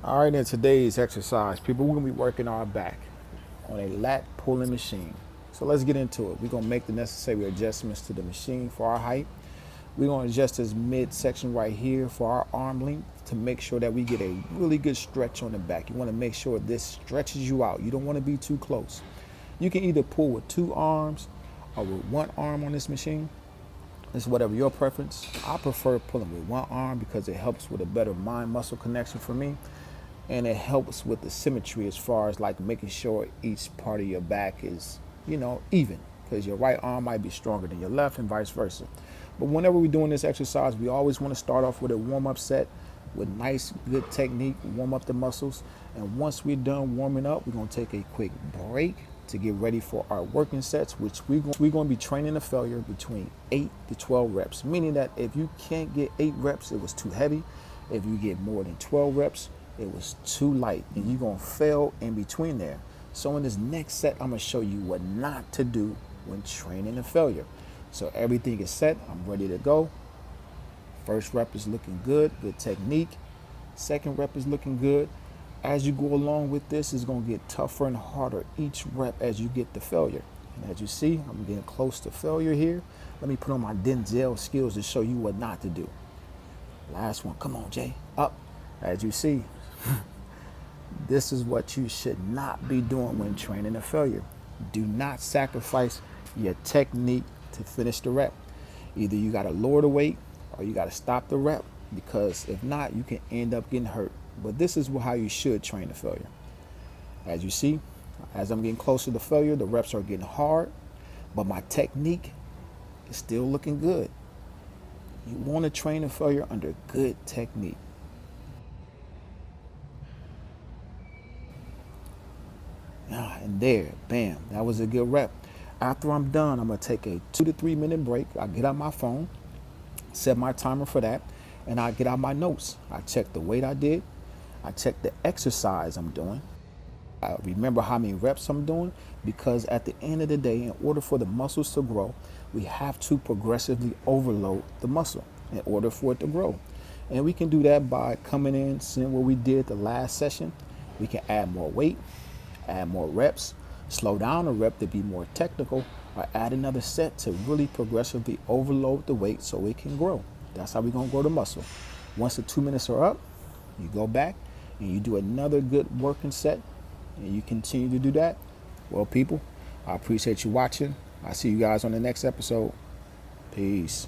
All right, in today's exercise, people, we're gonna be working our back on a lat pulling machine. So let's get into it. We're gonna make the necessary adjustments to the machine for our height. We're gonna adjust this midsection right here for our arm length to make sure that we get a really good stretch on the back. You wanna make sure this stretches you out. You don't wanna be too close. You can either pull with two arms or with one arm on this machine. It's whatever your preference. I prefer pulling with one arm because it helps with a better mind muscle connection for me, and it helps with the symmetry as far as like making sure each part of your back is, even, because your right arm might be stronger than your left and vice versa. But whenever we're doing this exercise, we always want to start off with a warm-up set with nice, good technique, warm up the muscles. And once we're done warming up, we're going to take a quick break to get ready for our working sets, which we're going to be training to failure between 8 to 12 reps, meaning that if you can't get 8 reps, it was too heavy. If you get more than 12 reps, it was too light, and you're going to fail in between there. So in this next set, I'm going to show you what not to do when training to failure. So everything is set. I'm ready to go. First rep is looking good, good technique. Second rep is looking good. As you go along with this, it's going to get tougher and harder each rep as you get to failure. And as you see, I'm getting close to failure here. Let me put on my Denzel skills to show you what not to do. Last one. Come on, Jay. Up. As you see, this is what you should not be doing when training to failure. Do not sacrifice your technique to finish the rep. Either you got to lower the weight or you got to stop the rep, because if not, you can end up getting hurt. But this is how you should train to failure. As you see, as I'm getting closer to failure, the reps are getting hard, but my technique is still looking good. You want to train to failure under good technique. And there, bam, that was a good rep. After I'm done, I'm going to take a 2 to 3 minute break. I get out my phone, set my timer for that, and I get out my notes. I check the weight I did. I check the exercise I'm doing. I remember how many reps I'm doing, because at the end of the day, in order for the muscles to grow, we have to progressively overload the muscle in order for it to grow. And we can do that by coming in, seeing what we did the last session. We can add more weight, add more reps, slow down a rep to be more technical, or add another set to really progressively overload the weight so it can grow. That's how we're going to grow the muscle. Once the 2 minutes are up, you go back and you do another good working set, and you continue to do that. Well, people, I appreciate you watching. I'll see you guys on the next episode. Peace.